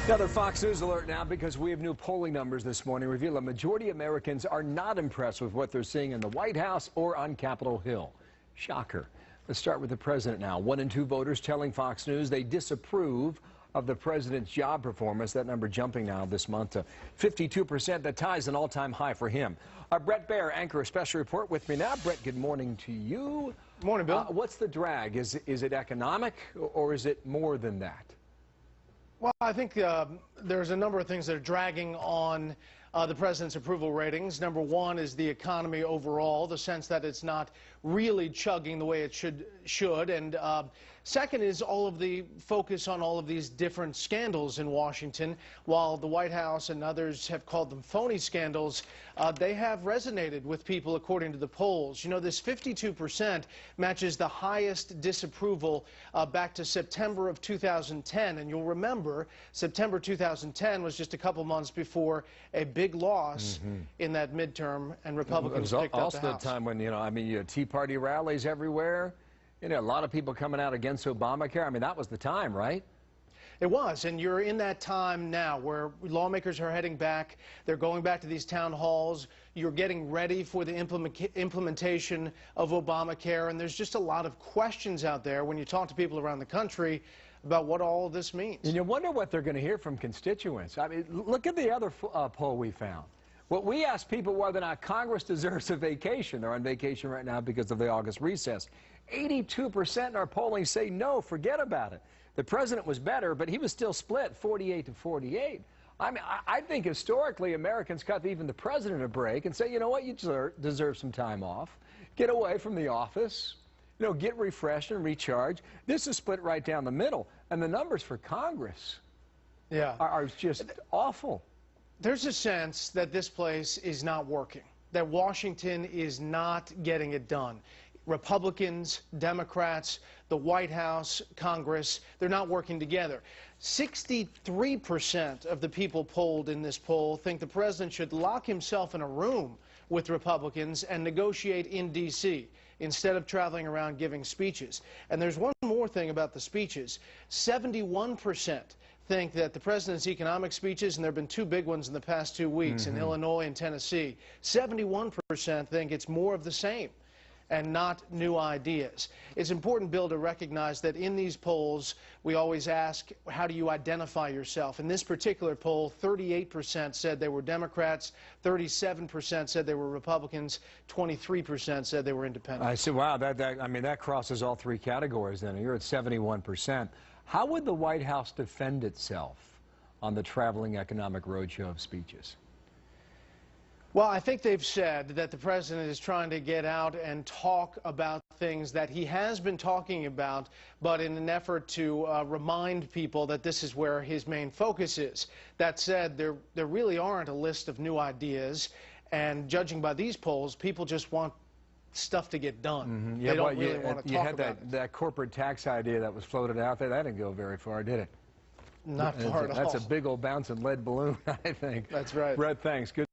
Another Fox News alert now because we have new polling numbers this morning reveal a majority of Americans are not impressed with what they're seeing in the White House or on Capitol Hill. Shocker. Let's start with the president now. 1 in 2 voters telling Fox News they disapprove of the president's job performance. That number jumping now this month to 52%. That ties an all-time high for him. Brett Baer, anchor a special report with me now. Brett, good morning to you. Good morning, Bill. What's the drag? Is it economic or is it more than that? Well, I think there's a number of things that are dragging on the president's approval ratings. Number one is the economy overall, the sense that it's not really chugging the way it should. And second is all of the focus on all of these different scandals in Washington. While the White House and others have called them phony scandals, they have resonated with people according to the polls. You know, this 52% matches the highest disapproval back to September of 2010. And you'll remember September 2010 was just a couple months before a big loss in that midterm, and Republicans picked up the House. Also the time when, you had Tea Party rallies everywhere. A lot of people coming out against Obamacare. I mean, that was the time, right? It was, and you're in that time now where lawmakers are heading back. They're going back to these town halls. You're getting ready for the implementation of Obamacare, and there's just a lot of questions out there when you talk to people around the country about what all of this means. And you wonder what they're going to hear from constituents. I mean, look at the other poll we found. Well, we asked people whether or not Congress deserves a vacation. They're on vacation right now because of the August recess. 82% in our polling say no, forget about it. The president was better, but he was still split 48 to 48. I mean, I think historically Americans cut even the president a break and say, you know what, you deserve some time off. Get away from the office. Get refreshed and recharged. This is split right down the middle. And the numbers for Congress are just awful. There's a sense that this place is not working, that Washington is not getting it done. Republicans, Democrats, the White House, Congress, they're not working together. 63% of the people polled in this poll think the president should lock himself in a room with Republicans and negotiate in D.C. instead of traveling around giving speeches. And there's one more thing about the speeches. 71% think that the president's economic speeches, and there have been 2 big ones in the past 2 weeks in Illinois and Tennessee, 71% think it's more of the same and not new ideas. It's important, Bill, to recognize that in these polls, we always ask, how do you identify yourself? In this particular poll, 38% said they were Democrats, 37% said they were Republicans, 23% said they were independent. I see. Wow, that crosses all 3 categories then. You're at 71%. How would the White House defend itself on the traveling economic roadshow of speeches? Well, I think they've said that the president is trying to get out and talk about things that he has been talking about, but in an effort to remind people that this is where his main focus is. That said, there really aren't a list of new ideas, and judging by these polls, people just want stuff to get done. Yeah, they don't really want to talk about it. That corporate tax idea that was floated out there, that didn't go very far, did it? Not far at all. That's a big old bouncing lead balloon, I think. That's right. Brett, thanks. Good.